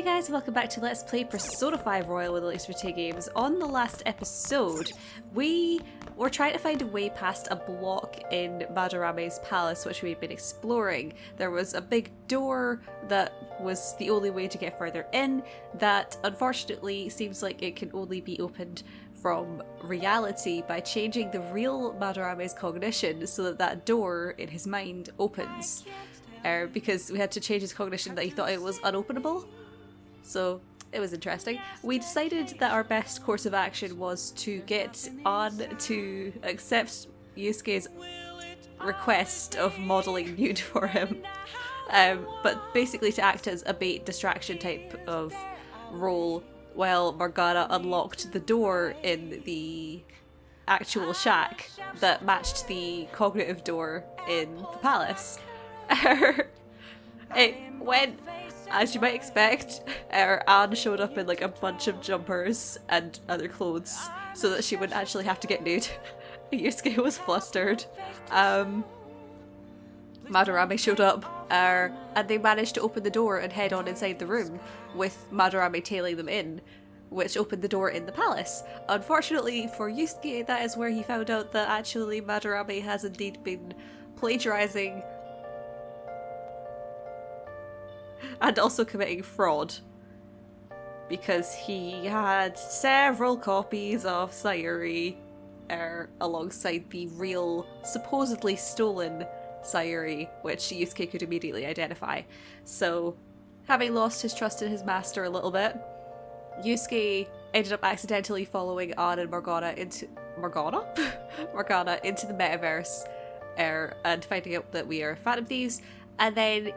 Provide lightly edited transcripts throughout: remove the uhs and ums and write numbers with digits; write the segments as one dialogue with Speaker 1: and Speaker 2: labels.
Speaker 1: Hey guys, welcome back to Let's Play Persona 5 Royal with Elixir T Games. On the last episode, we were trying to find a way past a block in Madarame's palace which we'd been exploring. There was a big door that was the only way to get further in that unfortunately seems like it can only be opened from reality by changing the real Madarame's cognition so that that door in his mind opens. Because we had to change his cognition that he thought it was unopenable. So it was interesting. We decided that our best course of action was to get on to accept Yusuke's request of modelling nude for him. But basically to act as a bait distraction type of role while Morgana unlocked the door in the actual shack that matched the cognitive door in the palace. It went as you might expect. Anne showed up in like a bunch of jumpers and other clothes so that she wouldn't actually have to get nude. Yusuke was flustered. Madarame showed up and they managed to open the door and head on inside the room with Madarame tailing them in, which opened the door in the palace. Unfortunately for Yusuke, that is where he found out that actually Madarame has indeed been plagiarizing and also committing fraud, because he had several copies of Sayuri alongside the real, supposedly stolen Sayuri, which Yusuke could immediately identify. So, having lost his trust in his master a little bit, Yusuke ended up accidentally following Anne and Morgana into Morgana into the metaverse and finding out that we are Phantom Thieves, and then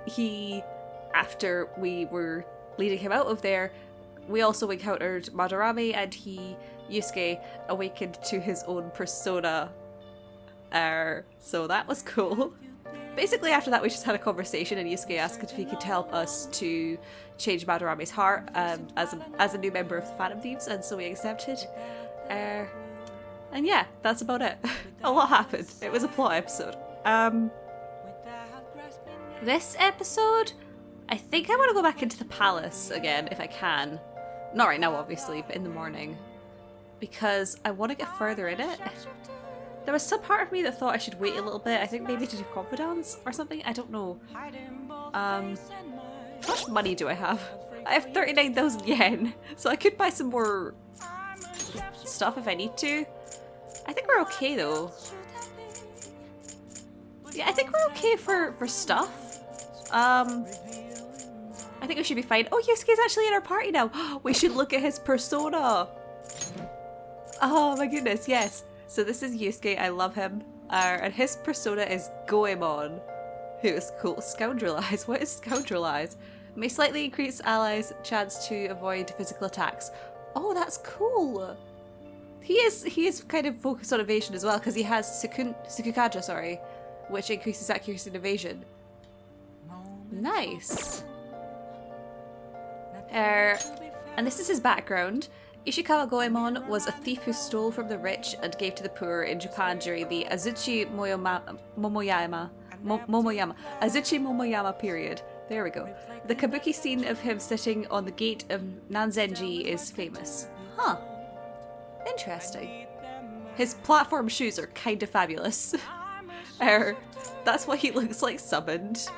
Speaker 1: after we were leading him out of there, we also encountered Madarame and Yusuke awakened to his own persona. So that was cool. Basically after that we just had a conversation and Yusuke asked if he could help us to change Madarame's heart as a new member of the Phantom Thieves, and so we accepted. And yeah, that's about it. A lot happened. It was a plot episode. This episode, I think I want to go back into the palace again, if I can. Not right now, obviously, but in the morning. Because I want to get further in it. There was some part of me that thought I should wait a little bit. I think maybe to do confidants or something. I don't know. How much money do I have? I have 39,000 yen. So I could buy some more stuff if I need to. I think we're okay, though. Yeah, I think we're okay for stuff. I think we should be fine. Oh, Yusuke's actually in our party now. We should look at his persona. Oh my goodness, yes. So this is Yusuke. I love him. And his persona is Goemon, who is cool. Scoundrelize. What is scoundrelize? May slightly increase allies' chance to avoid physical attacks. Oh, that's cool. He is kind of focused on evasion as well because he has Sukukaja, which increases accuracy and evasion. Nice. And this is his background. Ishikawa Goemon was a thief who stole from the rich and gave to the poor in Japan during the Azuchi Momoyama period. There we go. The kabuki scene of him sitting on the gate of Nanzenji is famous. Huh. Interesting. His platform shoes are kind of fabulous. That's why he looks like summoned.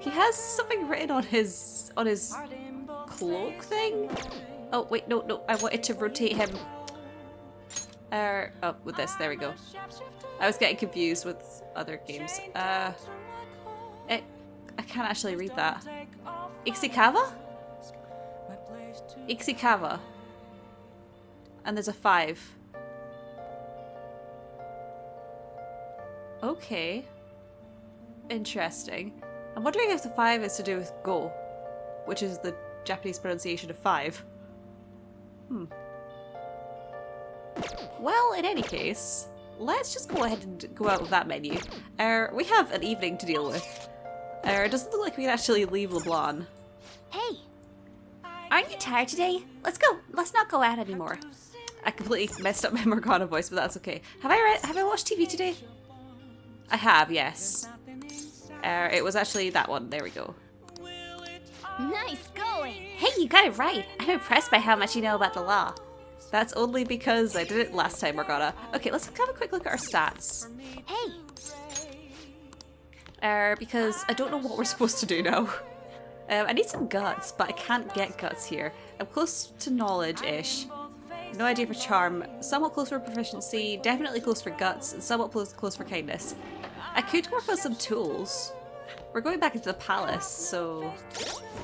Speaker 1: He has something written on his cloak thing? Oh, wait, no, I wanted to rotate him. Oh, with this, there we go. I was getting confused with other games. I can't actually read that. Ixikava? Ixikava. And there's a 5. Okay. Interesting. I'm wondering if the 5 is to do with go, which is the Japanese pronunciation of 5. Well, in any case, let's just go ahead and go out of that menu. We have an evening to deal with. It doesn't look like we can actually leave LeBlanc.
Speaker 2: Hey! Aren't you tired today? Let's go! Let's not go out anymore.
Speaker 1: I completely messed up my Morgana voice, but that's okay. Have I watched TV today? I have, yes. It was actually that one. There we go.
Speaker 2: Nice go!
Speaker 3: going.
Speaker 2: Hey, you got it right. I'm impressed by how much you know about the law.
Speaker 1: That's only because I did it last time, Morgana. Okay, let's have a quick look at our stats.
Speaker 2: Hey,
Speaker 1: Because I don't know what we're supposed to do now. I need some guts, but I can't get guts here. I'm close to knowledge-ish. No idea for charm. Somewhat close for proficiency. Definitely close for guts. And somewhat close for kindness. I could work on some tools. We're going back into the palace, so...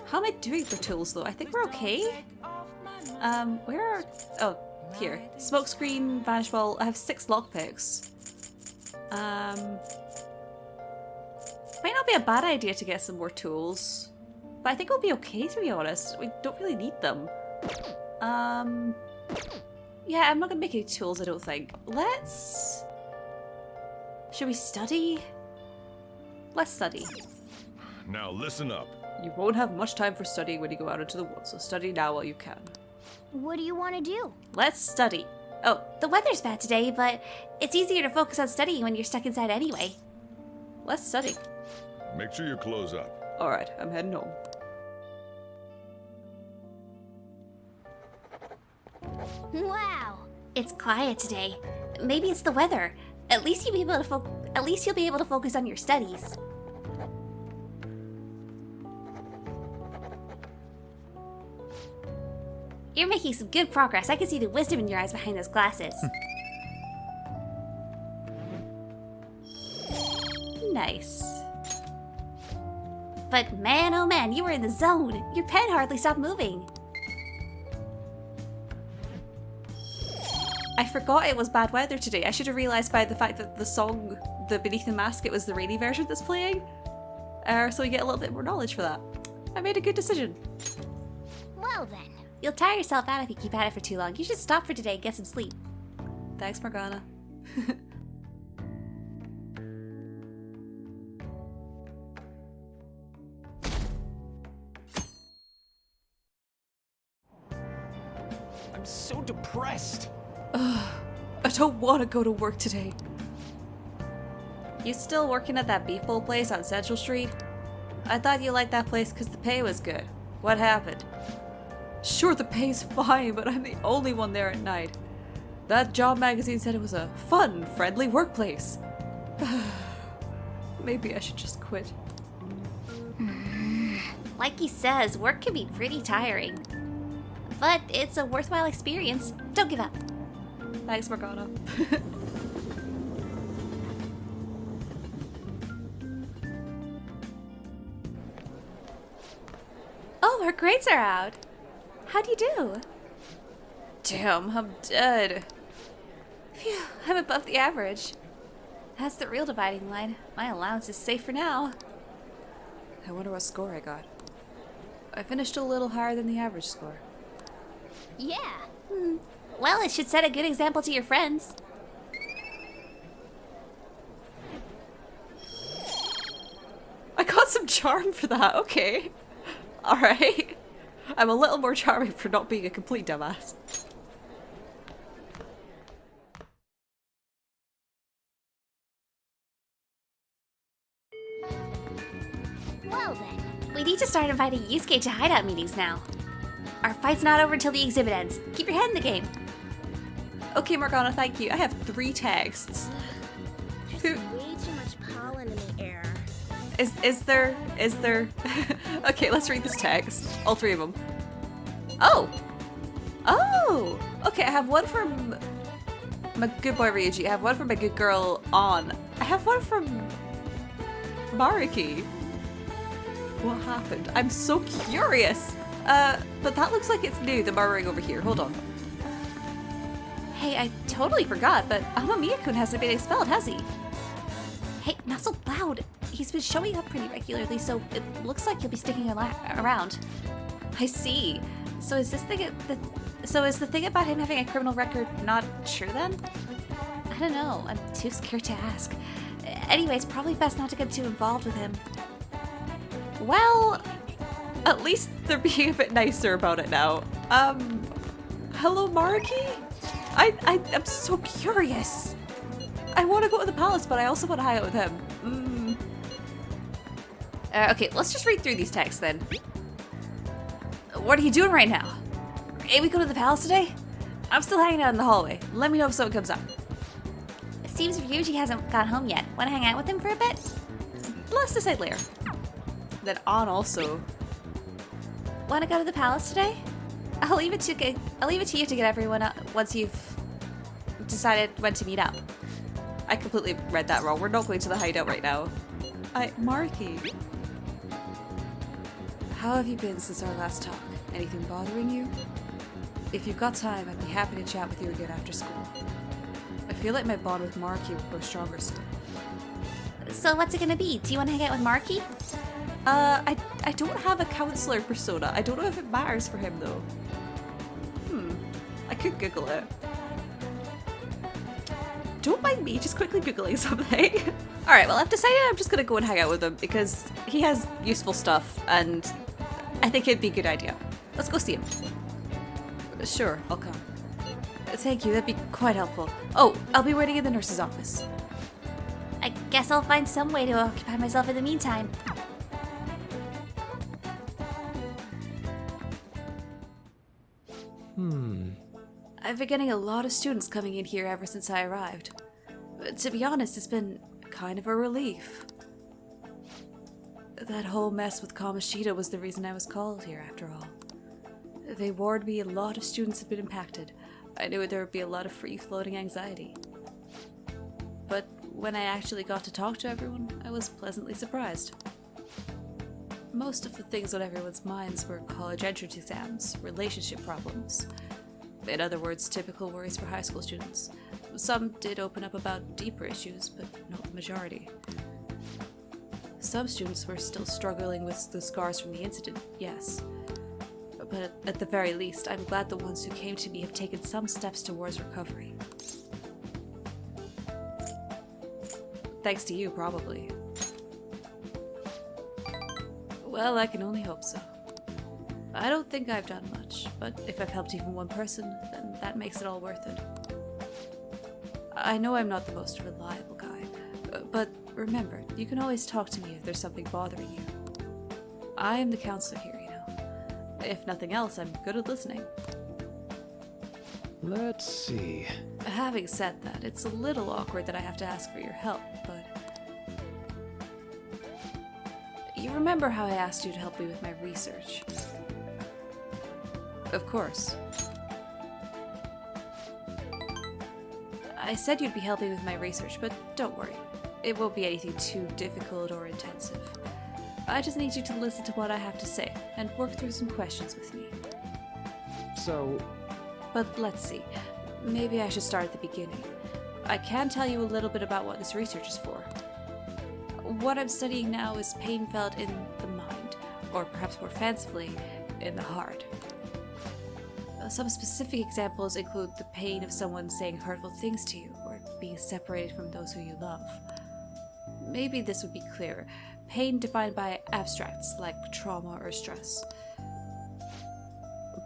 Speaker 1: How am I doing for tools, though? I think we're okay. Where are... Oh, here. Smokescreen, vanish ball. I have 6 lockpicks. Might not be a bad idea to get some more tools. But I think we'll be okay, to be honest. We don't really need them. Yeah, I'm not gonna make any tools, I don't think. Let's... Should we study? Let's study.
Speaker 4: Now listen up.
Speaker 1: You won't have much time for studying when you go out into the woods, so study now while you can.
Speaker 3: What do you want to do?
Speaker 1: Let's study. Oh,
Speaker 2: the weather's bad today, but it's easier to focus on studying when you're stuck inside anyway.
Speaker 1: let's study.
Speaker 4: Make sure your clothes up.
Speaker 1: Alright, I'm heading home.
Speaker 3: Wow.
Speaker 2: It's quiet today. Maybe it's the weather. At least you'll be able to focus on your studies. You're making some good progress. I can see the wisdom in your eyes behind those glasses.
Speaker 1: Nice.
Speaker 2: But man, oh man, you were in the zone. Your pen hardly stopped moving.
Speaker 1: I forgot it was bad weather today. I should have realised by the fact that the song, the Beneath the Mask, it was the rainy version that's playing. So we get a little bit more knowledge for that. I made a good decision.
Speaker 3: Well then.
Speaker 2: You'll tire yourself out if you keep at it for too long. You should stop for today and get some sleep.
Speaker 1: Thanks, Morgana.
Speaker 5: I'm so depressed.
Speaker 1: I don't want to go to work today. You still working at that beef bowl place on Central Street? I thought you liked that place because the pay was good. What happened? Sure, the pay's fine, but I'm the only one there at night. That job magazine said it was a fun, friendly workplace. Maybe I should just quit.
Speaker 2: Like he says, work can be pretty tiring. But it's a worthwhile experience. Don't give up.
Speaker 1: Thanks, Morgana.
Speaker 2: Oh, her grades are out. How'd you do?
Speaker 1: Damn, I'm dead.
Speaker 2: Phew, I'm above the average. That's the real dividing line. My allowance is safe for now.
Speaker 1: I wonder what score I got. I finished a little higher than the average score.
Speaker 3: Yeah.
Speaker 2: Well, it should set a good example to your friends.
Speaker 1: I got some charm for that, okay. Alright. I'm a little more charming for not being a complete dumbass.
Speaker 3: Well then.
Speaker 2: We need to start inviting Yusuke to hideout meetings now. Our fight's not over until the exhibit ends. Keep your head in the game.
Speaker 1: Okay, Morgana, thank you. I have 3 texts.
Speaker 3: There's
Speaker 1: Who
Speaker 3: way too much pollen in the air.
Speaker 1: is there? Okay, let's read this text. All 3 of them. Oh! Okay, I have one from my good boy Ryuji. I have one from my good girl On. I have one from Maruki. What happened? I'm so curious. But that looks like it's new, the murmuring over here. Hold on. Hey, I totally forgot, but Amamiya-kun hasn't been expelled, has he?
Speaker 2: Hey, not so loud. He's been showing up pretty regularly, so it looks like he'll be sticking around.
Speaker 1: I see.
Speaker 2: So is the thing about him having a criminal record not true then? I don't know. I'm too scared to ask. Anyway, it's probably best not to get too involved with him.
Speaker 1: Well, at least they're being a bit nicer about it now. Hello, Maruki? I'm so curious. I want to go to the palace, but I also want to hang out with him. Okay, let's just read through these texts then.
Speaker 2: What are you doing right now? Hey, we go to the palace today? I'm still hanging out in the hallway. Let me know if someone comes up.
Speaker 3: Seems Ryuji hasn't got home yet. Want to hang out with him for a bit?
Speaker 1: Let's decide later. Then on also.
Speaker 2: Want to go to the palace today? I'll leave it to you to get everyone up once you've decided when to meet up.
Speaker 1: I completely read that wrong. We're not going to the hideout right now. Marky. How have you been since our last talk? Anything bothering you? If you've got time, I'd be happy to chat with you again after school. I feel like my bond with Marky will grow stronger still.
Speaker 3: So what's it gonna be? Do you want to hang out with Marky?
Speaker 1: I don't have a counselor persona. I don't know if it matters for him though. I could Google it. Don't mind me, just quickly Googling something. Alright, well I've decided I'm just gonna go and hang out with him because he has useful stuff and I think it'd be a good idea. Let's go see him. Sure, I'll come. Thank you, that'd be quite helpful. Oh, I'll be waiting in the nurse's office.
Speaker 3: I guess I'll find some way to occupy myself in the meantime.
Speaker 1: I've been getting a lot of students coming in here ever since I arrived. To be honest, it's been kind of a relief. That whole mess with Kamoshida was the reason I was called here, after all. They warned me a lot of students had been impacted. I knew there would be a lot of free-floating anxiety. But when I actually got to talk to everyone, I was pleasantly surprised. Most of the things on everyone's minds were college entrance exams, relationship problems. In other words, typical worries for high school students. Some did open up about deeper issues, but not the majority. Some students were still struggling with the scars from the incident, yes. But at the very least, I'm glad the ones who came to me have taken some steps towards recovery. Thanks to you, probably. Well, I can only hope so. I don't think I've done much, but if I've helped even one person, then that makes it all worth it. I know I'm not the most reliable guy, but remember, you can always talk to me if there's something bothering you. I am the counselor here, you know. If nothing else, I'm good at listening.
Speaker 5: Let's see.
Speaker 1: Having said that, it's a little awkward that I have to ask for your help, but... You remember how I asked you to help me with my research? Of course. I said you'd be helping with my research, but don't worry. It won't be anything too difficult or intensive. I just need you to listen to what I have to say and work through some questions with me.
Speaker 5: So,
Speaker 1: But let's see. Maybe I should start at the beginning. I can tell you a little bit about what this research is for. What I'm studying now is pain felt in the mind, or perhaps more fancifully, in the heart. Some specific examples include the pain of someone saying hurtful things to you, or being separated from those who you love. Maybe this would be clearer. Pain defined by abstracts like trauma or stress.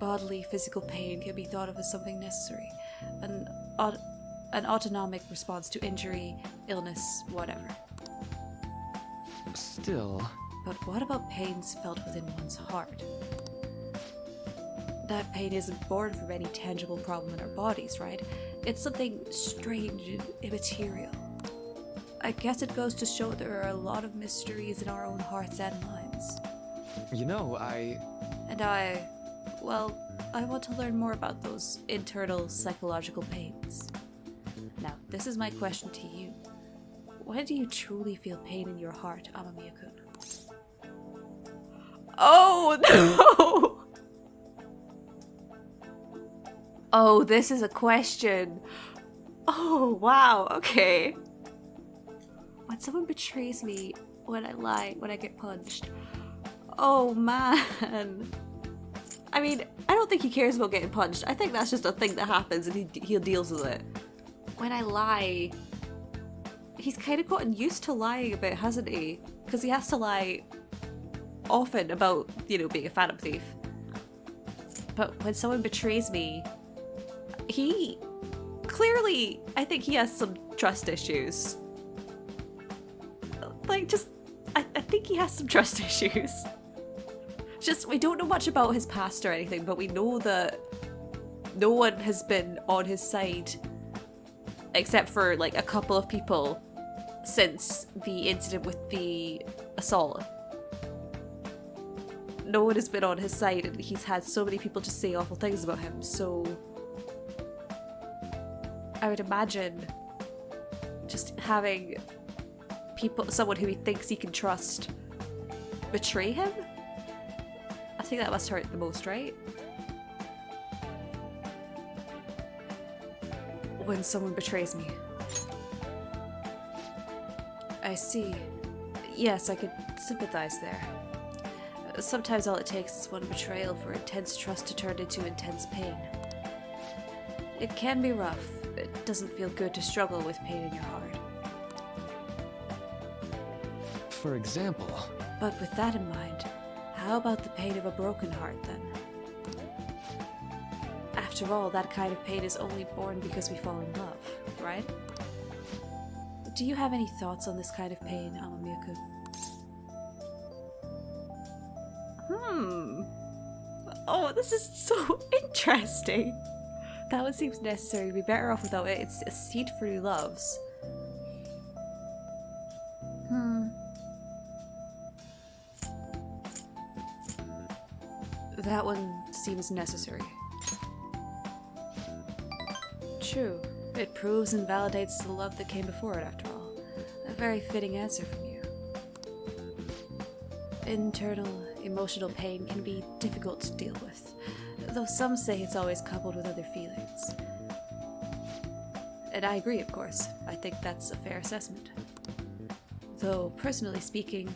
Speaker 1: Bodily, physical pain can be thought of as something necessary, an autonomic response to injury, illness, whatever.
Speaker 5: still...
Speaker 1: But what about pains felt within one's heart? That pain isn't born from any tangible problem in our bodies, right? It's something strange and immaterial. I guess it goes to show there are a lot of mysteries in our own hearts and minds.
Speaker 5: You know,
Speaker 1: Well, I want to learn more about those internal psychological pains. Now, this is my question to you. When do you truly feel pain in your heart, Amamiya-kun? Oh, no! Oh, this is a question. Oh, wow, okay. When someone betrays me, when I lie, when I get punched. Oh, man. I mean, I don't think he cares about getting punched. I think that's just a thing that happens and he deals with it. When I lie, he's kind of gotten used to lying a bit, hasn't he? Because he has to lie often about, being a phantom thief. But when someone betrays me, he clearly, I think he has some trust issues. I think he has some trust issues. Just, we don't know much about his past or anything, but we know that no one has been on his side except for like a couple of people since the incident with the assault. No one has been on his side, and he's had so many people just say awful things about him, so I would imagine just having someone who he thinks he can trust betray him? I think that must hurt the most, right? When someone betrays me. I see. Yes, I could sympathize there. Sometimes all it takes is one betrayal for intense trust to turn into intense pain. It can be rough. It doesn't feel good to struggle with pain in your heart.
Speaker 5: For example,
Speaker 1: But with that in mind, how about the pain of a broken heart then? After all, that kind of pain is only born because we fall in love, right? Do you have any thoughts on this kind of pain, Amamiya-kun? Oh, this is so interesting. That one seems necessary. We'd be better off without it. It's a seed for new loves. That one seems necessary. True. It proves and validates the love that came before it, after all. A very fitting answer from you. Internal, emotional pain can be difficult to deal with, though some say it's always coupled with other feelings. And I agree, of course. I think that's a fair assessment. Though, personally speaking,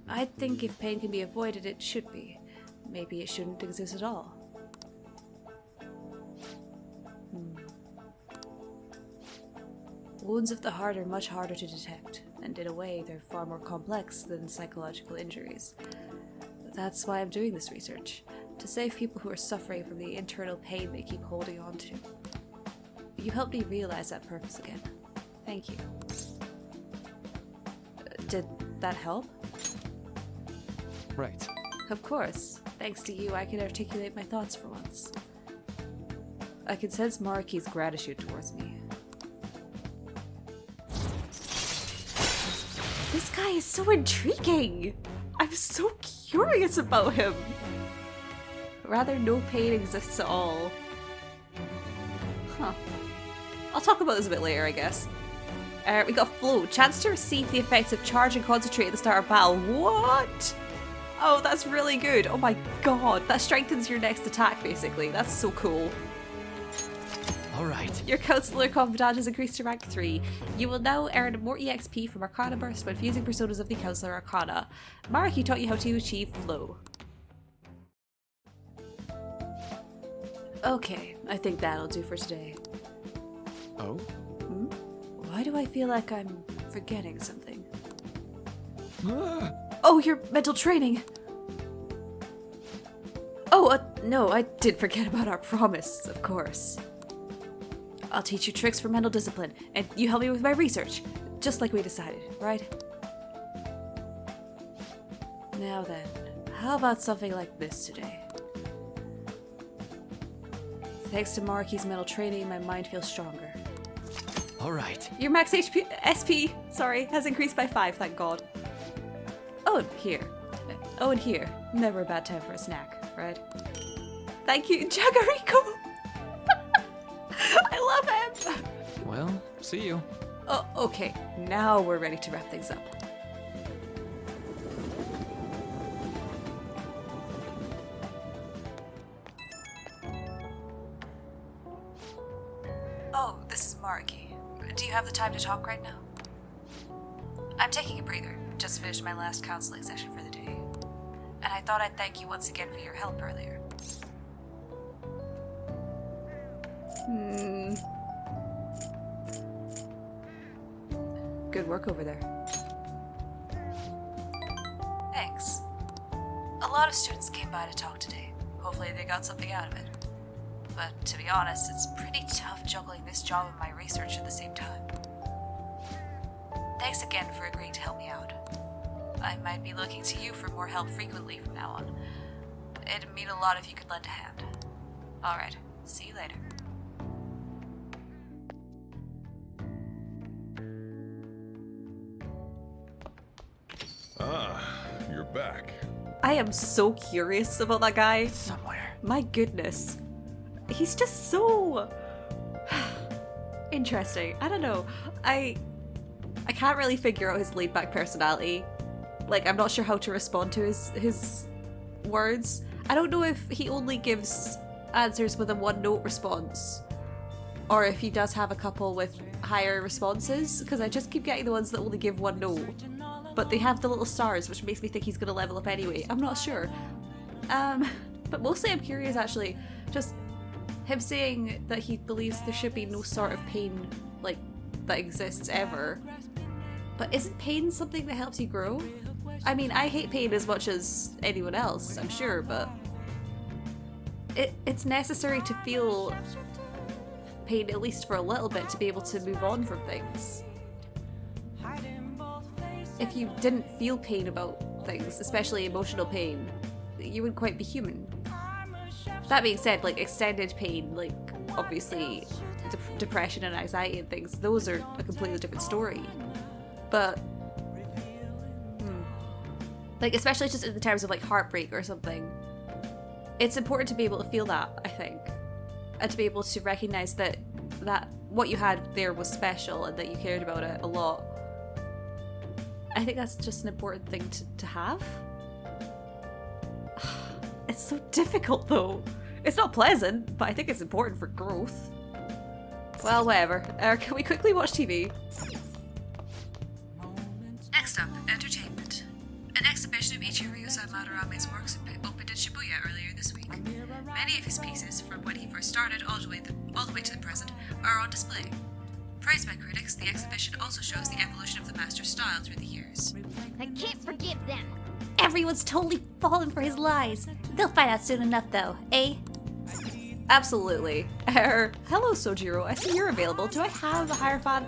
Speaker 1: I think if pain can be avoided, it should be. Maybe it shouldn't exist at all. Wounds of the heart are much harder to detect, and in a way, they're far more complex than psychological injuries. That's why I'm doing this research, to save people who are suffering from the internal pain they keep holding on to. You helped me realize that purpose again. Thank you. Did that help?
Speaker 5: right.
Speaker 1: Of course. Thanks to you, I can articulate my thoughts for once. I can sense Maruki's gratitude towards me. This guy is so intriguing! I'm so curious about him! Rather, no pain exists at all. Huh. I'll talk about this a bit later, I guess. We got Flow. Chance to receive the effects of charge and concentrate at the start of battle. What? Oh, that's really good. Oh my god. That strengthens your next attack, basically. That's so cool.
Speaker 5: Alright.
Speaker 1: Your Counselor Confidant has increased to rank 3. You will now earn more EXP from Arcana Burst when fusing personas of the Counselor Arcana. Maruki taught you how to achieve Flow. Okay, I think that'll do for today.
Speaker 5: Oh?
Speaker 1: Why do I feel like I'm forgetting something?
Speaker 5: Ah!
Speaker 1: Oh, your mental training! Oh, no, I did forget about our promise, of course. I'll teach you tricks for mental discipline, and you help me with my research, just like we decided, right? Now then, how about something like this today? Thanks to Maruki's mental training, my mind feels stronger.
Speaker 5: Alright.
Speaker 1: Your max SP, has increased by 5, thank god. Oh, and here. Oh, and here. Never a bad time for a snack, right? Thank you, Jagariko! I love him!
Speaker 5: Well, see you.
Speaker 1: Oh, okay. Now we're ready to wrap things up. Oh, this is Maruki. Do you have the time to talk right now? I'm taking a breather. Just finished my last counseling session for the day. And I thought I'd thank you once again for your help earlier. Good work over there. Thanks. A lot of students came by to talk today. Hopefully they got something out of it. But to be honest, it's pretty tough juggling this job and my research at the same time. Thanks again for agreeing to help me out. I might be looking to you for more help frequently from now on. It'd mean a lot if you could lend a hand. Alright, see you later.
Speaker 4: Ah, you're back.
Speaker 1: I am so curious about that guy.
Speaker 5: Somewhere.
Speaker 1: My goodness. He's just so interesting. I don't know. I can't really figure out his laid back personality. Like, I'm not sure how to respond to his words. I don't know if he only gives answers with a one note response, or if he does have a couple with higher responses, because I just keep getting the ones that only give one note. But they have the little stars, which makes me think he's gonna level up anyway. I'm not sure. But mostly I'm curious actually, just him saying that he believes there should be no sort of pain like that exists ever. But isn't pain something that helps you grow? I mean, I hate pain as much as anyone else, I'm sure, but it's necessary to feel pain at least for a little bit to be able to move on from things. If you didn't feel pain about things, especially emotional pain, you wouldn't quite be human. That being said, like extended pain, like obviously depression and anxiety and things, those are a completely different story. But like especially just in the terms of like heartbreak or something, it's important to be able to feel that, I think, and to be able to recognize that what you had there was special and that you cared about it a lot. I think that's just an important thing to have. It's so difficult though. It's not pleasant, but I think it's important for growth. Well, whatever. Can we quickly watch TV? Next up, entertainment. An exhibition of Ichiro Madarame's works opened in Shibuya earlier this week. Many of his pieces, from when he first started all the way to the present, are on display. Praised by critics, the exhibition also shows the evolution of the master's style through the years.
Speaker 3: I can't forgive them. Everyone's totally fallen for his lies. They'll find out soon enough, though, eh?
Speaker 1: Absolutely. Hello, Sojiro. I see you're available. Do I have a Hierophant?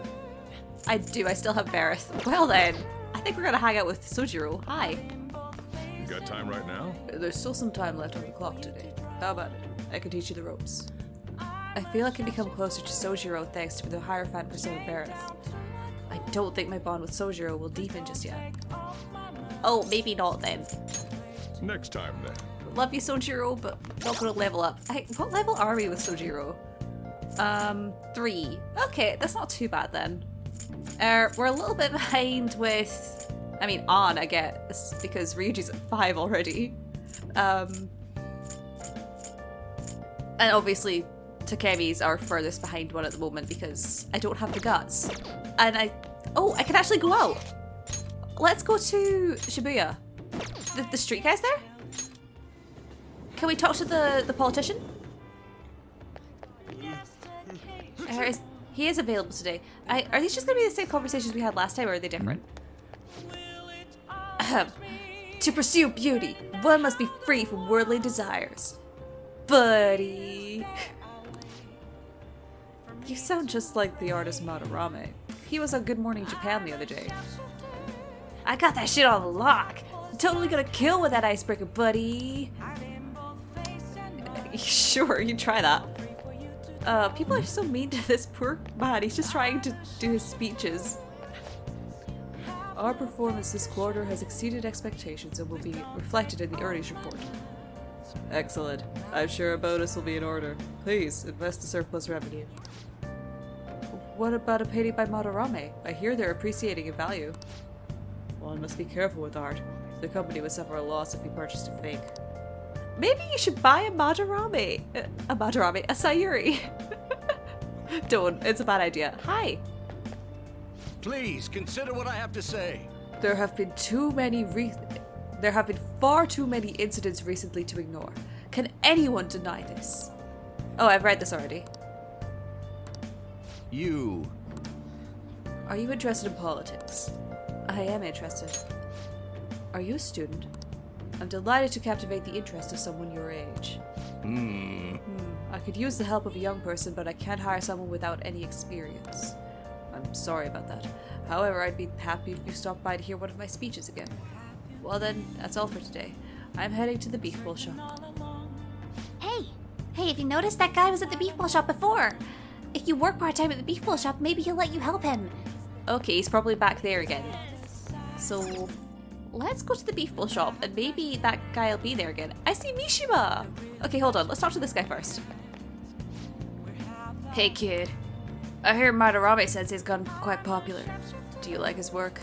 Speaker 1: I do. I still have Bareth. Well then, I think we're gonna hang out with Sojiro. Hi.
Speaker 4: You got time right now?
Speaker 1: There's still some time left on the clock today. How about it? I can teach you the ropes. I feel I can become closer to Sojiro thanks to the Hierophant persona Bareth. I don't think my bond with Sojiro will deepen just yet. Oh, maybe not then.
Speaker 4: Next time then.
Speaker 1: Love you, Sojiro, but not gonna level up. What level are we with Sojiro? 3. Okay, that's not too bad then. We're a little bit behind with, I mean, An, I guess, because Ryuji's at 5 already. And obviously, Takemi's our furthest behind one at the moment because I don't have the guts. And I can actually go out. Let's go to Shibuya. The street guy's there? Can we talk to the politician? He is available today. Are these just going to be the same conversations we had last time, or are they different? To pursue beauty, one must be free from worldly desires. Buddy. You sound just like the artist Madarame. He was on Good Morning Japan the other day. I got that shit on lock. Totally gonna kill with that icebreaker, buddy. Sure, you try that. People are so mean to this poor man. He's just trying to do his speeches. Our performance this quarter has exceeded expectations and will be reflected in the earnings report. Excellent. I'm sure a bonus will be in order. Please, invest the surplus revenue. What about a painting by Madarame? I hear they're appreciating in value. One must be careful with art. The company would suffer a loss if we purchased a fake. Maybe you should buy a Madarame. A Sayuri. Don't. It's a bad idea. Hi.
Speaker 6: Please consider what I have to say.
Speaker 1: There have been far too many incidents recently to ignore. Can anyone deny this? Oh, I've read this already.
Speaker 6: You.
Speaker 1: Are you interested in politics? I am interested. Are you a student? I'm delighted to captivate the interest of someone your age. I could use the help of a young person, but I can't hire someone without any experience. I'm sorry about that. However, I'd be happy if you stopped by to hear one of my speeches again. Well then, that's all for today. I'm heading to the beef bowl shop.
Speaker 3: Hey, have you noticed that guy was at the beef bowl shop before? If you work part-time at the beef bowl shop, maybe he'll let you help him.
Speaker 1: Okay, he's probably back there again. So, let's go to the beef bowl shop and maybe that guy will be there again. I see Mishima! Okay, hold on. Let's talk to this guy first. Hey, kid. I hear Madarame says he's gone quite popular. Do you like his work?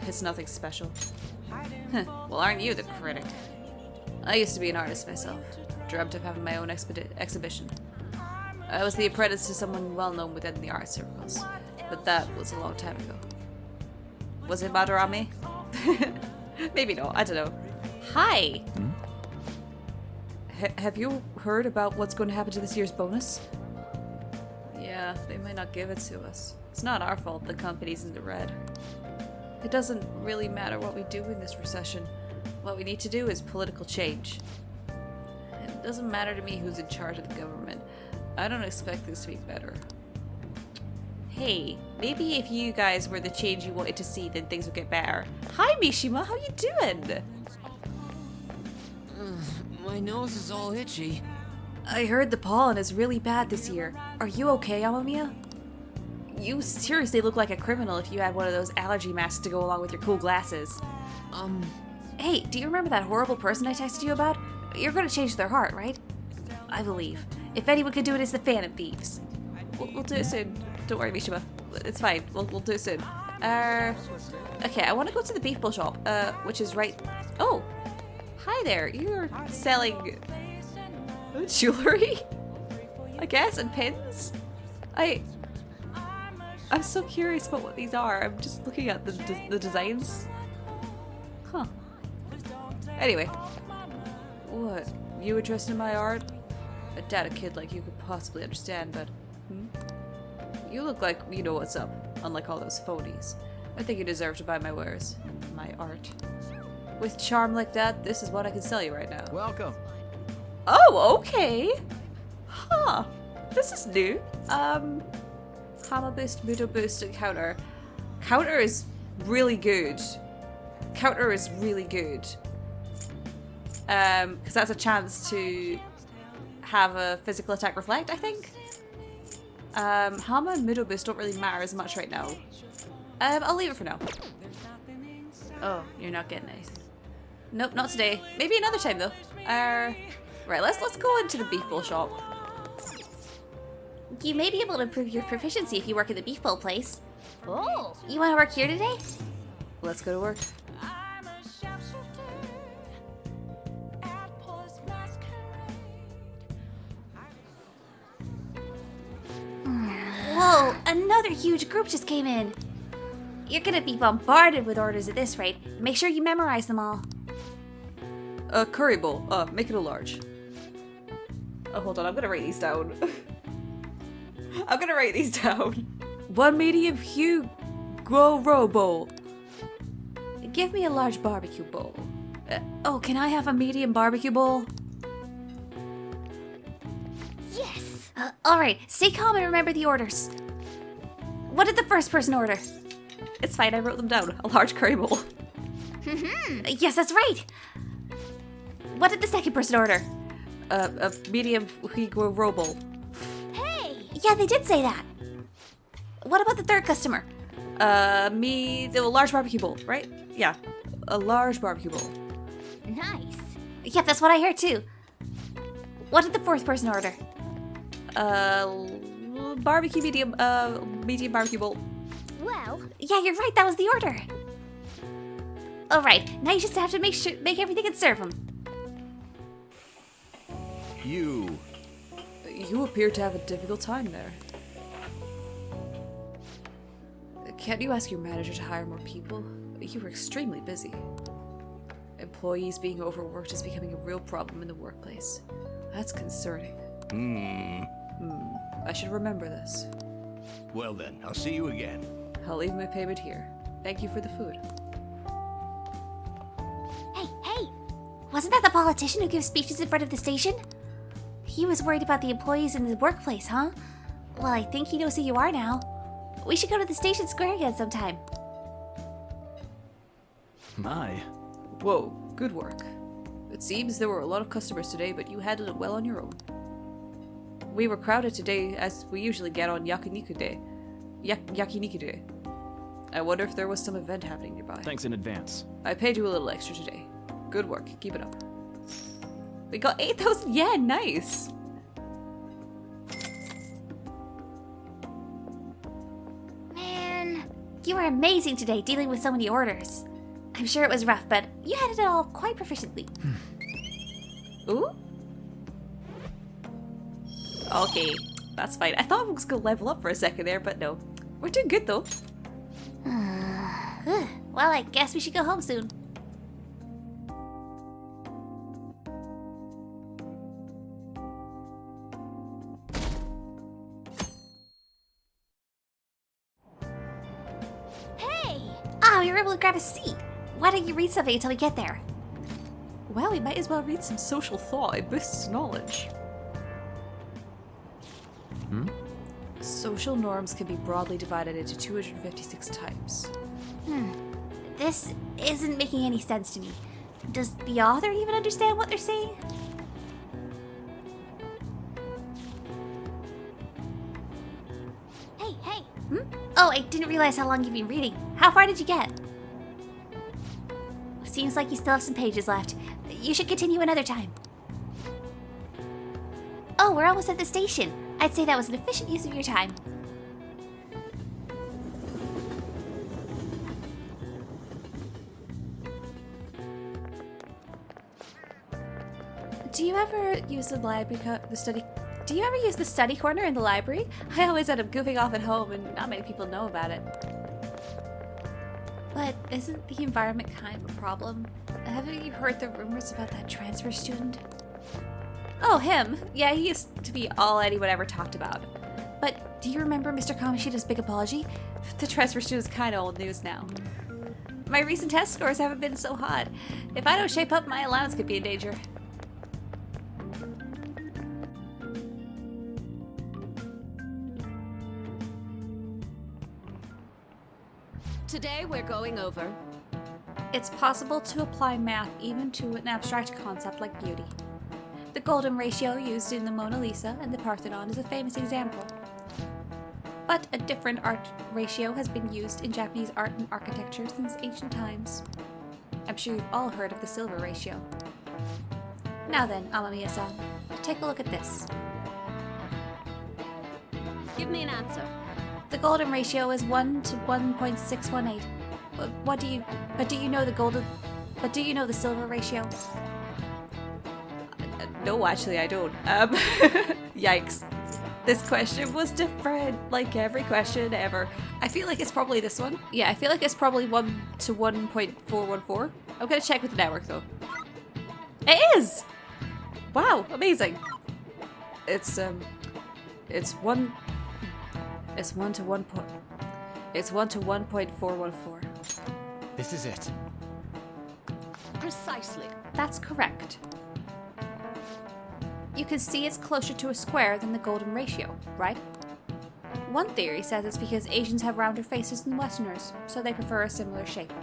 Speaker 1: It's nothing special. Huh, well, aren't you the critic? I used to be an artist myself. Dreamt of having my own exhibition. I was the apprentice to someone well known within the art circles, but that was a long time ago. Was it Madarame? Maybe not, I don't know. Hi! Have you heard about what's going to happen to this year's bonus? Yeah, they might not give it to us. It's not our fault the company's in the red. It doesn't really matter what we do in this recession. What we need to do is political change. It doesn't matter to me who's in charge of the government. I don't expect this to be better. Hey, maybe if you guys were the change you wanted to see, then things would get better. Hi Mishima, how you doing?
Speaker 5: My nose is all itchy.
Speaker 1: I heard the pollen is really bad this year. Are you okay, Amamiya? You seriously look like a criminal if you had one of those allergy masks to go along with your cool glasses. Hey, do you remember that horrible person I texted you about? You're gonna change their heart, right? I believe. If anyone could do it, it's the Phantom Thieves. We'll do it soon. Don't worry, Mishima. It's fine. We'll do it soon. Okay, I want to go to the beef bowl shop, which is right... Oh! Hi there. You're selling... jewelry? I guess, and pins? I'm so curious about what these are. I'm just looking at the designs. Huh. Anyway. What? You interested in my art? I doubt a kid like you could possibly understand, but... You look like you know what's up, unlike all those phonies. I think you deserve to buy my wares. My art. With charm like that, this is what I can sell you right now.
Speaker 6: Welcome.
Speaker 1: Oh, okay. Huh. This is new. Hammer boost, Mudo boost, and counter. Counter is really good. Counter is really good. Because that's a chance to have a physical attack reflect, I think. Hammer and Mudo boost don't really matter as much right now. I'll leave it for now. Oh, you're not getting anything. Nope, not today. Maybe another time though. Right, let's go into the beef bowl shop.
Speaker 3: You may be able to improve your proficiency if you work at the beef bowl place. Oh, you want to work here today?
Speaker 1: Let's go to work.
Speaker 3: Whoa, another huge group just came in. You're gonna be bombarded with orders at this rate. Make sure you memorize them all.
Speaker 1: Curry bowl. Make it a large. Oh, hold on. I'm gonna write these down. I'm gonna write these down. 1 medium Hugo bowl. Give me a large barbecue bowl. Oh, can I have a medium barbecue bowl?
Speaker 3: Yes. Alright, stay calm and remember the orders. What did the first person order?
Speaker 1: It's fine. I wrote them down. A large curry bowl.
Speaker 3: Yes, that's right. What did the second person order?
Speaker 1: A medium Hugo bowl.
Speaker 3: Hey! Yeah, they did say that. What about the third customer?
Speaker 1: A large barbecue bowl, right? Yeah, a large barbecue bowl.
Speaker 3: Nice. Yeah, that's what I heard too. What did the fourth person order?
Speaker 1: Barbecue medium barbecue bowl.
Speaker 3: Well, yeah, you're right. That was the order. All right, now you just have to make everything and serve them.
Speaker 6: You
Speaker 1: appear to have a difficult time there. Can't you ask your manager to hire more people? You were extremely busy. Employees being overworked is becoming a real problem in the workplace. That's concerning. I should remember this.
Speaker 6: Well then, I'll see you again.
Speaker 1: I'll leave my payment here. Thank you for the food.
Speaker 3: Hey! Wasn't that the politician who gives speeches in front of the station? He was worried about the employees in the workplace, huh? Well, I think he knows who you are now. We should go to the station square again sometime.
Speaker 5: My.
Speaker 1: Whoa, good work. It seems there were a lot of customers today, but you handled it well on your own. We were crowded today, as we usually get on Yakiniku Day. Yakiniku Day. I wonder if there was some event happening nearby.
Speaker 7: Thanks in advance.
Speaker 1: I paid you a little extra today. Good work. Keep it up. We got 8,000 yen. Nice.
Speaker 3: Man, you were amazing today dealing with so many orders. I'm sure it was rough, but you handled it all quite proficiently.
Speaker 1: Ooh. Okay, that's fine. I thought I was gonna level up for a second there, but no. We're doing good though.
Speaker 3: Well, I guess we should go home soon. Hey! Ah, we were able to grab a seat. Why don't you read something until we get there?
Speaker 1: Well, we might as well read some social thought. It boosts knowledge. Social norms can be broadly divided into 256 types.
Speaker 3: This isn't making any sense to me. Does the author even understand what they're saying? Hey! Oh, I didn't realize how long you've been reading. How far did you get? Seems like you still have some pages left. You should continue another time. Oh, we're almost at the station. I'd say that was an efficient use of your time.
Speaker 1: Do you ever use the library, Do you ever use the study corner in the library? I always end up goofing off at home, and not many people know about it. But isn't the environment kind of a problem? Haven't you heard the rumors about that transfer student? Oh, him. Yeah, he used to be all anyone ever talked about. But do you remember Mr. Kamoshida's big apology? The transfer student's kind of old news now. My recent test scores haven't been so hot. If I don't shape up, my allowance could be in danger.
Speaker 8: Today we're going over.
Speaker 1: It's possible to apply math even to an abstract concept like beauty. The golden ratio used in the Mona Lisa and the Parthenon is a famous example. But a different art ratio has been used in Japanese art and architecture since ancient times. I'm sure you've all heard of the silver ratio. Now then, Amamiya-san, take a look at this.
Speaker 8: Give me an answer.
Speaker 1: The golden ratio is 1 to 1.618. Do you know the silver ratio? No, actually I don't. Yikes. This question was different, like every question ever. I feel like it's probably this one. Yeah, I feel like it's probably 1 to 1.414. I'm gonna check with the network though. It is! Wow, amazing. It's 1 to 1.414.
Speaker 7: This is it.
Speaker 8: Precisely.
Speaker 1: That's correct. You can see it's closer to a square than the golden ratio, right? One theory says it's because Asians have rounder faces than Westerners, so they prefer a similar shape.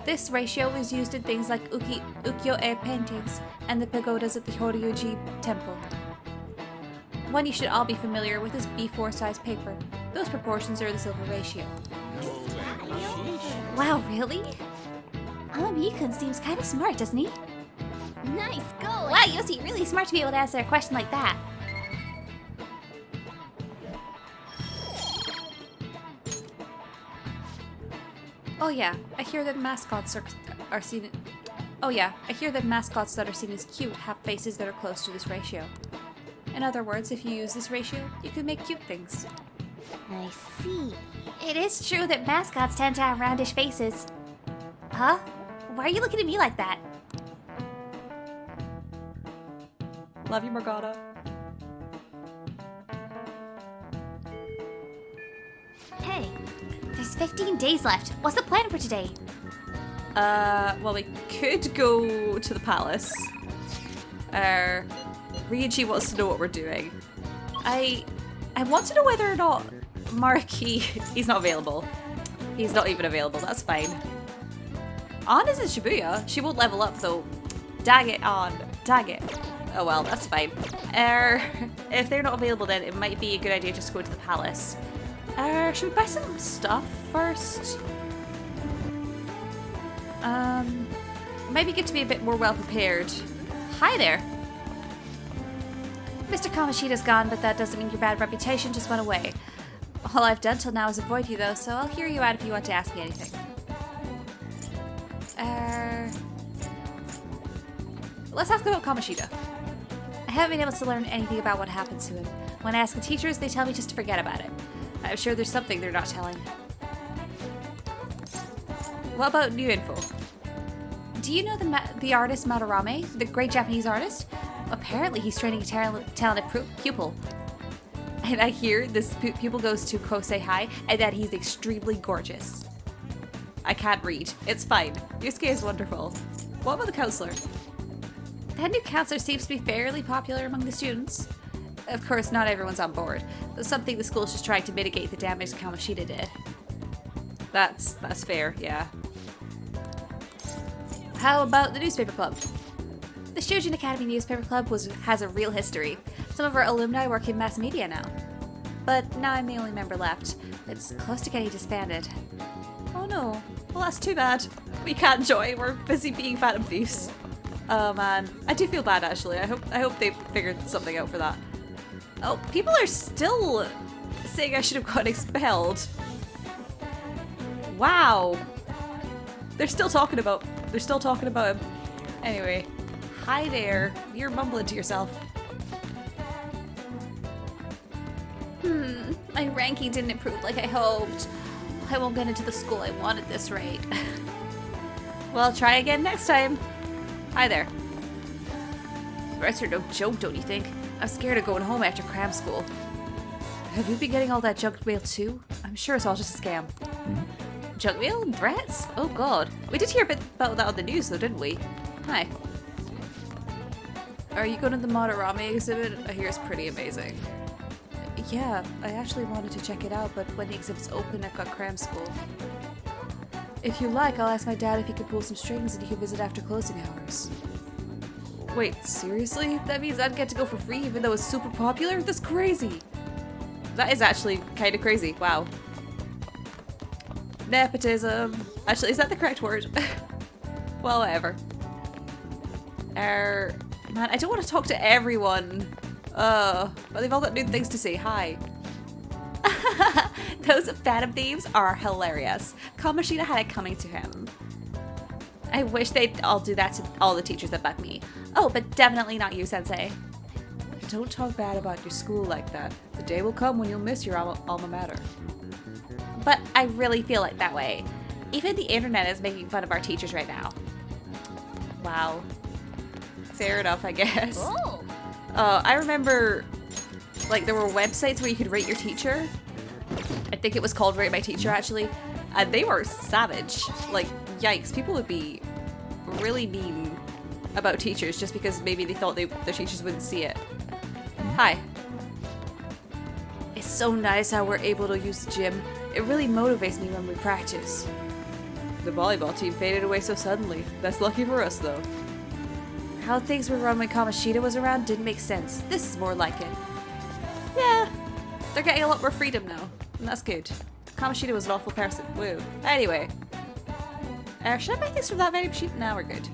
Speaker 1: This ratio is used in things like ukiyo-e paintings and the pagodas at the Horyuji temple. One you should all be familiar with is B4 size paper. Those proportions are the silver ratio.
Speaker 3: Wow, really? Amamiya-kun seems kind of smart, doesn't he?
Speaker 8: Nice going.
Speaker 3: Wow, Yoshi, really smart to be able to answer a question like that.
Speaker 1: Oh yeah, I hear that mascots are seen. Oh yeah, I hear that mascots that are seen as cute have faces that are close to this ratio. In other words, if you use this ratio, you can make cute things.
Speaker 3: I see. It is true that mascots tend to have roundish faces. Huh? Why are you looking at me like that?
Speaker 1: Love you, Morgana.
Speaker 3: Hey, there's 15 days left. What's the plan for today?
Speaker 1: Well, we could go to the palace. Ryuji wants to know what we're doing. I want to know whether or not he's not available. He's not even available, that's fine. Ann is in Shibuya. She won't level up though. Dang it on. Dang it. Oh well, that's fine. If they're not available then it might be a good idea just to go to the palace. Should we buy some stuff first? Maybe get to be a bit more well prepared. Hi there.
Speaker 2: Mr. Kamoshida's gone, but that doesn't mean your bad reputation just went away. All I've done till now is avoid you, though, so I'll hear you out if you want to ask me anything. Let's ask about Kamoshida. I haven't been able to learn anything about what happened to him. When I ask the teachers, they tell me just to forget about it. I'm sure there's something they're not telling. What about new info? Do you know the artist Madarame, the great Japanese artist? Apparently he's training a talented pupil. And I hear this pupil goes to Kosei High and that he's extremely gorgeous.
Speaker 1: I can't read. It's fine. Yusuke is wonderful. What about the counselor?
Speaker 2: That new counselor seems to be fairly popular among the students. Of course, not everyone's on board, but something the school's just trying to mitigate the damage Kamoshida did.
Speaker 1: That's fair, yeah.
Speaker 2: How about the newspaper club? The Shujin Academy Newspaper Club has a real history. Some of our alumni work in mass media now. But now I'm the only member left. It's close to getting disbanded.
Speaker 1: Oh no. Well, that's too bad. We can't join. We're busy being Phantom Thieves. Oh man. I do feel bad actually. I hope they figured something out for that. Oh, people are still saying I should have gotten expelled. Wow. They're still talking about him. Anyway. Hi there. You're mumbling to yourself.
Speaker 2: My ranking didn't improve like I hoped. I won't get into the school I want at this rate.
Speaker 1: Well, try again next time. Hi there.
Speaker 2: Threats are no joke, don't you think? I'm scared of going home after cram school. Have you been getting all that junk mail too? I'm sure it's all just a scam.
Speaker 1: Junk mail and threats? Oh god. We did hear a bit about that on the news though, didn't we? Hi. Are you going to the Madarame exhibit? I hear it's pretty amazing.
Speaker 2: Yeah, I actually wanted to check it out, but when the exhibit's open, I've got cram school. If you like, I'll ask my dad if he can pull some strings and he can visit after closing hours.
Speaker 1: Wait, seriously? That means I'd get to go for free even though it's super popular? That's crazy! That is actually kind of crazy. Wow. Nepotism. Actually, is that the correct word? Well, whatever. Man, I don't want to talk to everyone. But they've all got new things to say. Hi. Those Phantom Thieves are hilarious. Kamoshida had it coming to him. I wish they'd all do that to all the teachers that bug me. Oh, but definitely not you, Sensei. Don't talk bad about your school like that. The day will come when you'll miss your alma mater. But I really feel like that way. Even the internet is making fun of our teachers right now. Wow. Fair enough, I guess.
Speaker 8: Oh.
Speaker 1: I remember, like, there were websites where you could rate your teacher. I think it was called Rate My Teacher, actually. And they were savage. Like, yikes. People would be really mean about teachers just because maybe they thought their teachers wouldn't see it. Hi. It's so nice how we're able to use the gym. It really motivates me when we practice. The volleyball team faded away so suddenly. That's lucky for us, though. How things were run when Kamoshida was around didn't make sense. This is more like it. Yeah, they're getting a lot more freedom now, and that's good. Kamoshida was an awful person. Woo. Anyway. Should I buy things from that vending machine? No, we're good.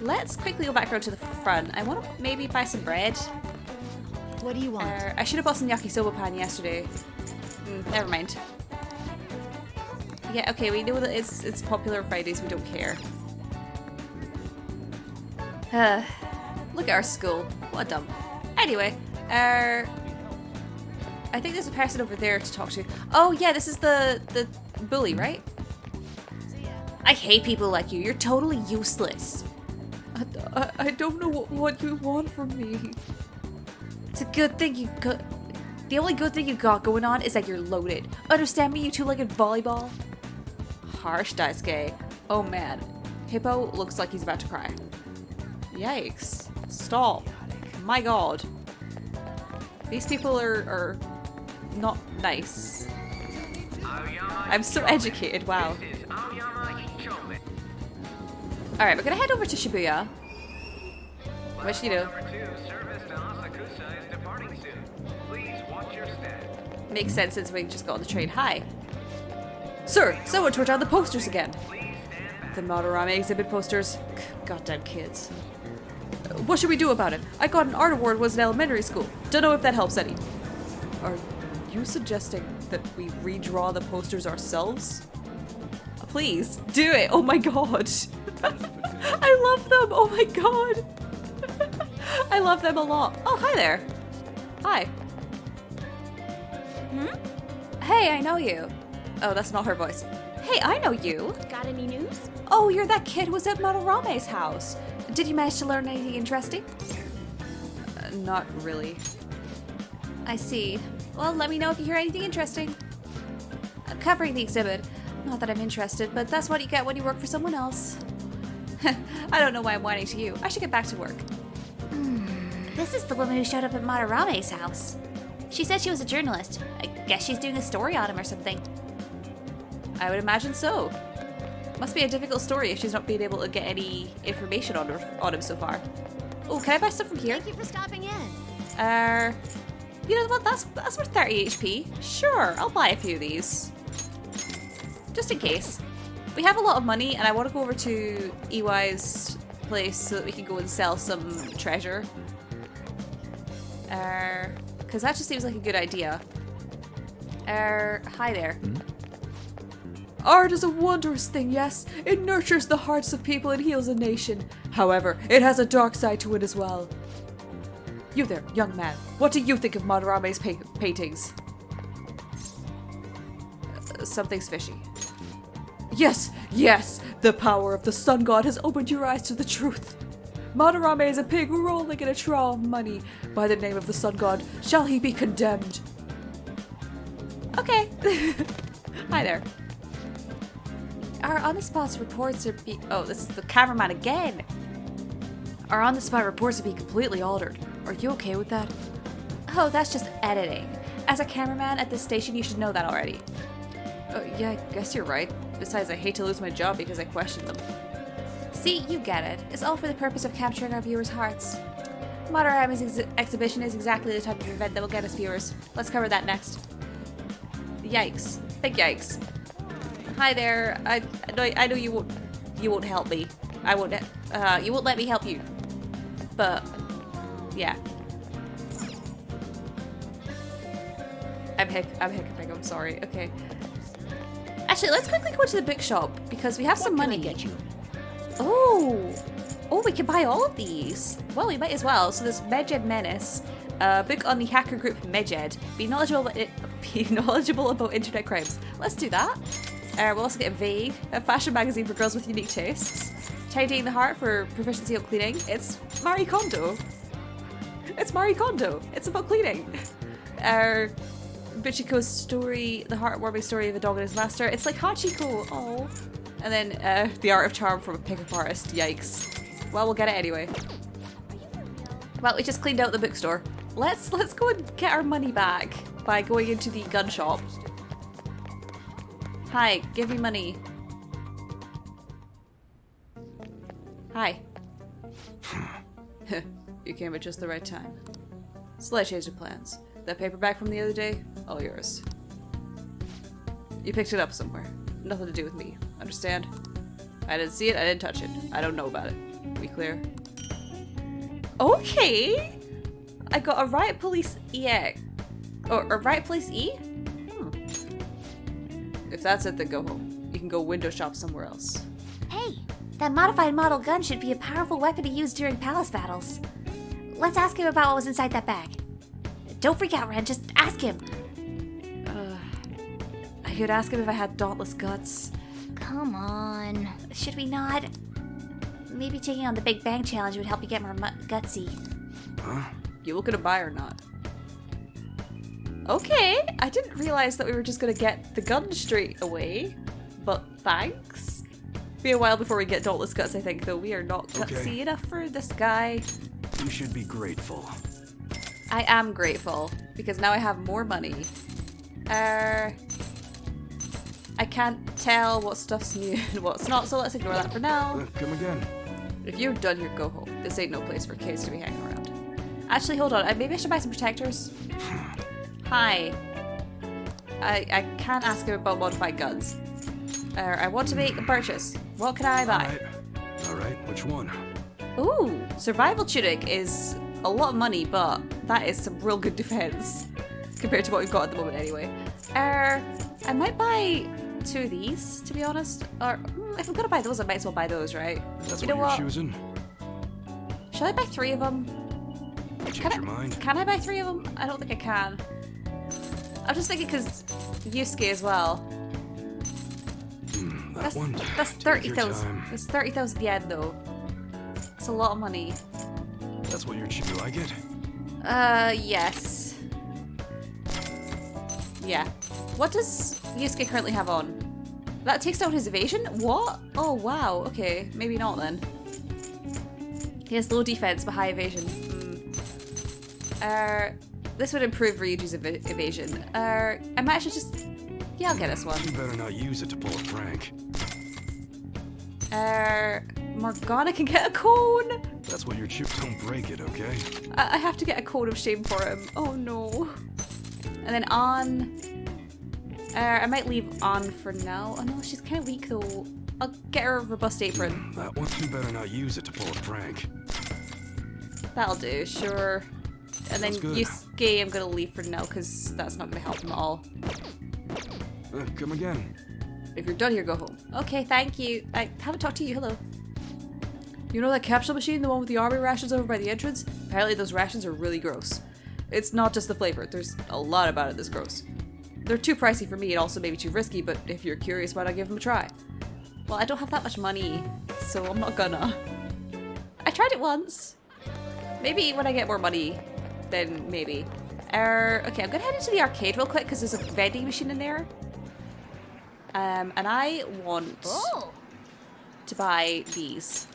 Speaker 1: Let's quickly go back around to the front. I want to maybe buy some bread.
Speaker 8: What do you want?
Speaker 1: I should have bought some yakisoba pan yesterday. Never mind. Yeah, okay, we know that it's popular Fridays, we don't care. Look at our school. What a dump. Anyway, I think there's a person over there to talk to. Oh yeah, this is the bully, right? I hate people like you. You're totally useless. I don't know what you want from me. It's a good thing you got. The only good thing you got going on is that you're loaded. Understand me, you two-legged volleyball? Harsh, Daisuke. Oh man. Hippo looks like he's about to cry. Yikes. Stop. My god. These people are not nice. I'm so educated, wow.
Speaker 2: Alright, we're gonna head over to Shibuya. Which, you know, makes sense since we just got on the train. Hi. Sir, someone tore down the posters again. The Madarame exhibit posters. Goddamn kids. What should we do about it? I got an art award was in elementary school. Don't know if that helps any. Are you suggesting that we redraw the posters ourselves? Please, do it. Oh my god. I love them. Oh my god. I love them a lot. Oh, hi there. Hi. Hey, I know you. Oh, that's not her voice. Hey, I know you.
Speaker 3: Got any news?
Speaker 2: Oh, you're that kid who was at Madarame's house. Did you manage to learn anything interesting? Not really. I see. Well, let me know if you hear anything interesting. Covering the exhibit. Not that I'm interested, but that's what you get when you work for someone else. I don't know why I'm whining to you. I should get back to work.
Speaker 3: This is the woman who showed up at Madarame's house. She said she was a journalist. I guess she's doing a story on him or something.
Speaker 2: I would imagine so. Must be a difficult story if she's not been able to get any information on him so far. Oh, can I buy stuff from here?
Speaker 3: Thank you for stopping in.
Speaker 2: You know what? That's worth 30 HP. Sure, I'll buy a few of these. Just in case. We have a lot of money, and I want to go over to EY's place so that we can go and sell some treasure. Because that just seems like a good idea. Hi there. Art is a wondrous thing, yes. It nurtures the hearts of people and heals a nation. However, it has a dark side to it as well. You there, young man. What do you think of Madarame's paintings? Something's fishy. Yes, yes! The power of the sun god has opened your eyes to the truth. Madarame is a pig rolling in a trough of money. By the name of the sun god, shall he be condemned? Okay. Hi there. Our on-the-spot reports are oh, this is the cameraman again. Our on-the-spot reports are being completely altered. Are you okay with that? Oh, that's just editing. As a cameraman at this station, you should know that already. Oh, yeah, I guess you're right. Besides, I hate to lose my job because I questioned them. See, you get it. It's all for the purpose of capturing our viewers' hearts. Madarame's exhibition is exactly the type of event that will get us viewers. Let's cover that next. Yikes. Big yikes. Hi there. I know you won't help me. I won't. You won't let me help you. But yeah. I'm hiccuping. I'm sorry. Okay. Actually, let's quickly go to the bookshop because we have some money.
Speaker 6: Get you.
Speaker 2: Oh, we can buy all of these. Well, we might as well. So there's Medjed Menace, a book on the hacker group Medjed. Be knowledgeable about internet crimes. Let's do that. We'll also get Vague, a fashion magazine for girls with unique tastes. Tidying the Heart for proficiency on cleaning. It's Marie Kondo. It's Marie Kondo. It's about cleaning. Bichiko's story, the heartwarming story of a dog and his master. It's like Hachiko. Oh. And then The Art of Charm from a pickup artist. Yikes. Well, we'll get it anyway. Well, we just cleaned out the bookstore. Let's go and get our money back by going into the gun shop. Hi, give me money. Hi. You came at just the right time. Slight change of plans. That paperback from the other day, all yours. You picked it up somewhere. Nothing to do with me. Understand? I didn't see it, I didn't touch it. I don't know about it. We clear? Okay! I got a Riot Police EX. Or a Riot Police E? If that's it, then go home. You can go window shop somewhere else.
Speaker 3: Hey, that modified model gun should be a powerful weapon to use during palace battles. Let's ask him about what was inside that bag. Don't freak out, Ren. Just ask him.
Speaker 2: I could ask him if I had dauntless guts.
Speaker 3: Come on. Should we not? Maybe taking on the Big Bang Challenge would help you get more gutsy.
Speaker 2: You looking to buy or not? Okay, I didn't realize that we were just gonna get the gun straight away, but thanks. Be a while before we get dauntless guts, I think, though. We are not gutsy enough for this guy.
Speaker 6: You should be grateful.
Speaker 2: I am grateful, because now I have more money. I can't
Speaker 1: tell what stuff's new and what's not, so let's ignore that for now.
Speaker 4: Come again.
Speaker 1: If you're done here, go home. This ain't no place for kids to be hanging around. Actually, hold on. Maybe I should buy some protectors. Hi. I can't ask him about modified guns. I want to make a purchase. What can I buy?
Speaker 4: All right. Which one?
Speaker 1: Ooh, survival tunic is a lot of money, but that is some real good defense compared to what we've got at the moment anyway. I might buy 2 of these, to be honest. Or if I'm gonna buy those, I might as well buy those, right?
Speaker 4: That's
Speaker 1: You know
Speaker 4: what
Speaker 1: what?
Speaker 4: you're choosing.
Speaker 1: Should I buy 3 of them?
Speaker 4: Change your mind.
Speaker 1: Can I buy 3 of them? I don't think I can. I'm just thinking because Yusuke as well.
Speaker 4: That one.
Speaker 1: That's
Speaker 4: Take your
Speaker 1: 30,000.
Speaker 4: time.
Speaker 1: It's 30,000 yen though. It's a lot of money.
Speaker 4: That's what you're choosing. You like it?
Speaker 1: Yes. Yeah. What does Yusuke currently have on? That takes down his evasion? What? Oh wow, okay. Maybe not then. He has low defense but high evasion. This would improve Ryuji's evasion. I might actually just... Yeah, I'll get this one.
Speaker 4: You better not use it to pull a prank.
Speaker 1: Morgana can get a cone!
Speaker 4: That's what you're choosing. Don't break it, okay?
Speaker 1: I have to get a cone of shame for him. Oh no. And then on... I might leave on for now. Oh no, she's kind of weak though. I'll get her a robust apron.
Speaker 4: That one. You better not use it to pull a prank.
Speaker 1: That'll do, sure. And then
Speaker 4: Sounds good.
Speaker 1: Yusuke I'm gonna leave for now because that's not gonna help him at all.
Speaker 4: Come again.
Speaker 1: If you're done here, go home. Okay, thank you. I haven't talked to you. Hello. You know that capsule machine, the one with the army rations over by the entrance? Apparently those rations are really gross. It's not just the flavor. There's a lot about it that's gross. They're too pricey for me and also maybe too risky, but if you're curious, why not give them a try? Well, I don't have that much money, so I'm not gonna. I tried it once. Maybe when I get more money, then maybe. Okay, I'm gonna head into the arcade real quick because there's a vending machine in there. And I want to buy these.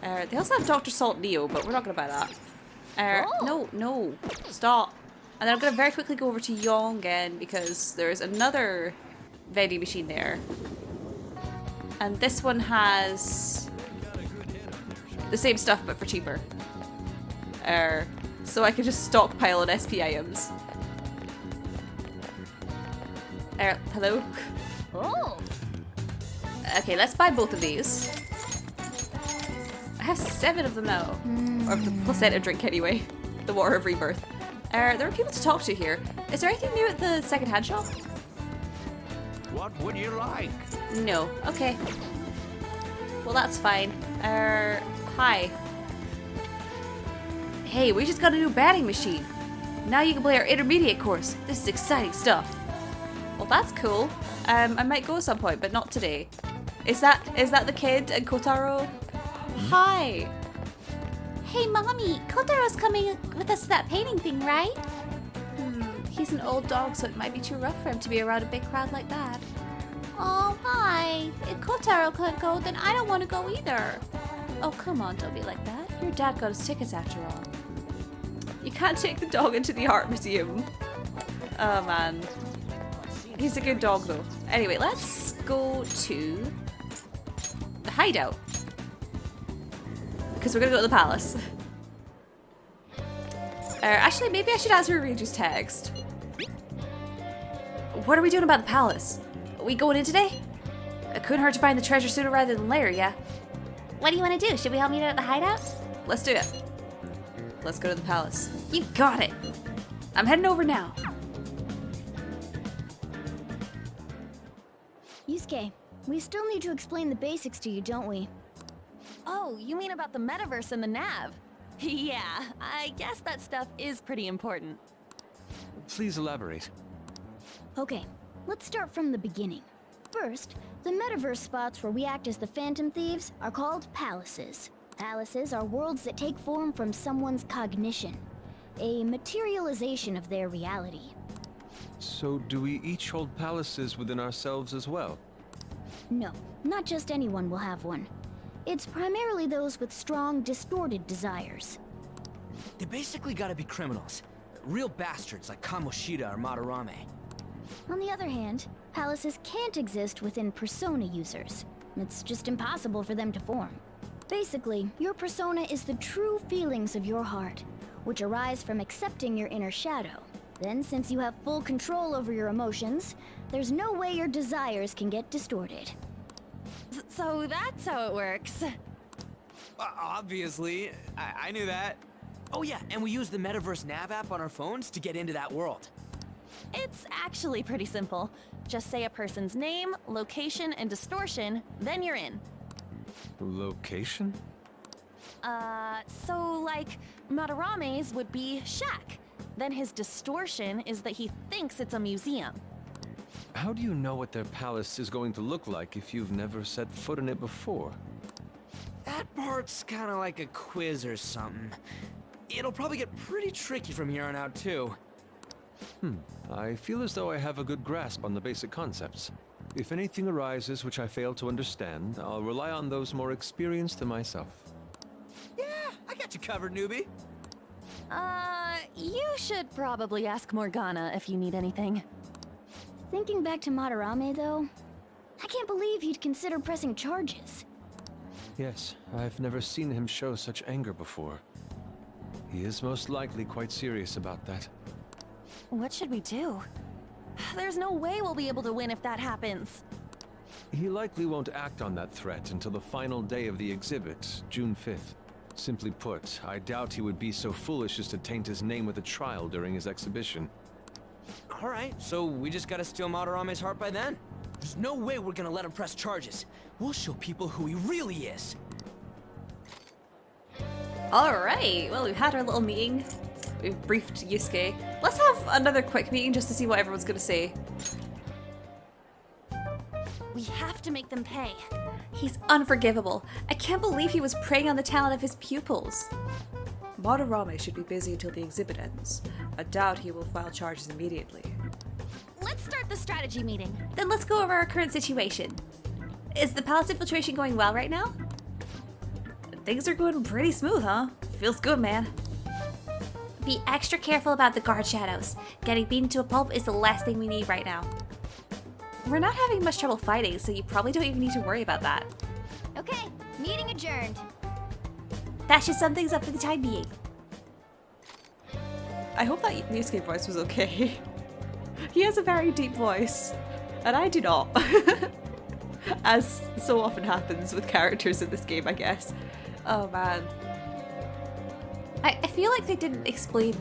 Speaker 1: They also have Dr. Salt Neo, but we're not gonna buy that. No, stop. And then I'm gonna very quickly go over to Yongen because there's another vending machine there. And this one has the same stuff but for cheaper. So I can just stockpile on SP items. Hello?
Speaker 3: Oh.
Speaker 1: Okay, let's buy both of these. I have 7 of them now. Or the placenta drink anyway. The Water of Rebirth. There are people to talk to here. Is there anything new at the second-hand shop?
Speaker 6: What would you like?
Speaker 1: No. Okay. Well, that's fine. Hi. Hey, we just got a new batting machine. Now you can play our intermediate course. This is exciting stuff. Well, that's cool. I might go at some point, but not today. Is that the kid and Kotaro? Hi.
Speaker 3: Hey, Mommy, Kotaro's coming with us to that painting thing, right?
Speaker 2: He's an old dog, so it might be too rough for him to be around a big crowd like that.
Speaker 3: Oh, hi. If Kotaro couldn't go, then I don't want to go either.
Speaker 2: Oh, come on, don't be like that. Your dad got us tickets after all.
Speaker 1: You can't take the dog into the art museum. Oh man. He's a good dog though. Anyway, let's go to the hideout. Because we're gonna go to the palace. Actually, maybe I should answer Ryuji's text. What are we doing about the palace? Are we going in today? It couldn't hurt to find the treasure sooner rather than later, yeah?
Speaker 3: What do you want to do? Should we all meet at the hideout?
Speaker 1: Let's do it. Let's go to the palace.
Speaker 2: You got it. I'm heading over now.
Speaker 9: Yusuke, we still need to explain the basics to you, don't we?
Speaker 10: Oh, you mean about the metaverse and the nav? Yeah, I guess that stuff is pretty important.
Speaker 5: Please elaborate.
Speaker 9: Okay, let's start from the beginning. First, the metaverse spots where we act as the Phantom Thieves are called palaces. Palaces are worlds that take form from someone's cognition, a materialization of their reality.
Speaker 11: So do we each hold palaces within ourselves as well?
Speaker 9: No, not just anyone will have one. It's primarily those with strong, distorted desires.
Speaker 5: They basically gotta be criminals. Real bastards like Kamoshida or Madarame.
Speaker 9: On the other hand, palaces can't exist within persona users. It's just impossible for them to form. Basically, your persona is the true feelings of your heart, which arise from accepting your inner shadow. Then, since you have full control over your emotions, there's no way your desires can get distorted.
Speaker 10: So that's how it works.
Speaker 12: Obviously, I knew that. Oh yeah, and we use the Metaverse Nav app on our phones to get into that world.
Speaker 10: It's actually pretty simple. Just say a person's name, location, and distortion, then you're in.
Speaker 11: Location?
Speaker 10: So like, Madarame's would be shack. Then his distortion is that he thinks it's a museum.
Speaker 11: How do you know what their palace is going to look like if you've never set foot in it before?
Speaker 12: That part's kind of like a quiz or something. It'll probably get pretty tricky from here on out, too.
Speaker 11: I feel as though I have a good grasp on the basic concepts. If anything arises which I fail to understand, I'll rely on those more experienced than myself.
Speaker 12: Yeah, I got you covered, newbie.
Speaker 10: You should probably ask Morgana if you need anything.
Speaker 9: Thinking back to Madarame, though, I can't believe he'd consider pressing charges.
Speaker 11: Yes, I've never seen him show such anger before. He is most likely quite serious about that.
Speaker 10: What should we do? There's no way we'll be able to win if that happens.
Speaker 11: He likely won't act on that threat until the final day of the exhibit, June 5th. Simply put, I doubt he would be so foolish as to taint his name with a trial during his exhibition.
Speaker 12: Alright, so we just gotta steal Madarame's heart by then? There's no way we're gonna let him press charges. We'll show people who he really is.
Speaker 1: Alright, well, we've had our little meeting. We've briefed Yusuke. Let's have another quick meeting just to see what everyone's gonna say.
Speaker 3: We have to make them pay.
Speaker 1: He's unforgivable. I can't believe he was preying on the talent of his pupils. Madarame should be busy until the exhibit ends. I doubt he will file charges immediately.
Speaker 3: Let's start the strategy meeting.
Speaker 1: Then let's go over our current situation. Is the palace infiltration going well right now? Things are going pretty smooth, huh? Feels good, man.
Speaker 3: Be extra careful about the guard shadows. Getting beaten to a pulp is the last thing we need right now.
Speaker 1: We're not having much trouble fighting, so you probably don't even need to worry about that.
Speaker 9: Okay, meeting adjourned.
Speaker 3: That should sum things up for the time being.
Speaker 1: I hope that Yusuke voice was okay. He has a very deep voice, and I do not. As so often happens with characters in this game, I guess. Oh man. I feel like they didn't explain...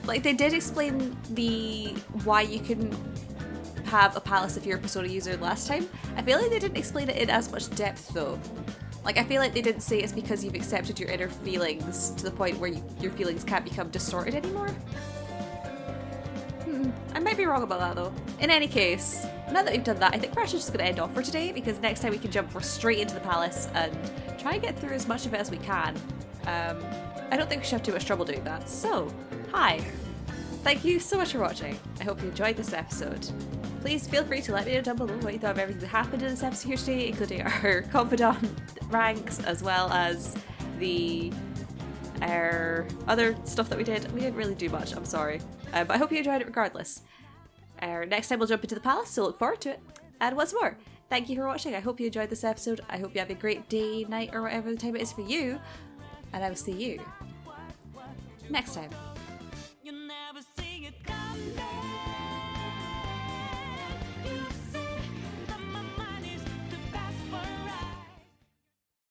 Speaker 1: Like, they did explain the... why you can have a palace if you're a Persona user last time. I feel like they didn't explain it in as much depth, though. Like, I feel like they didn't say it's because you've accepted your inner feelings to the point where your feelings can't become distorted anymore. I might be wrong about that, though. In any case, now that we've done that, I think we're actually just going to end off for today, because next time we can jump straight into the palace and try and get through as much of it as we can. I don't think we should have too much trouble doing that. So, hi. Thank you so much for watching. I hope you enjoyed this episode. Please feel free to let me know down below what you thought of everything that happened in this episode here today, including our confidant ranks, as well as our other stuff that we did. We didn't really do much, I'm sorry. But I hope you enjoyed it regardless. Next time we'll jump into the palace, so look forward to it. And once more, thank you for watching. I hope you enjoyed this episode. I hope you have a great day, night, or whatever the time it is for you. And I will see you next time.
Speaker 13: You'll never see it coming.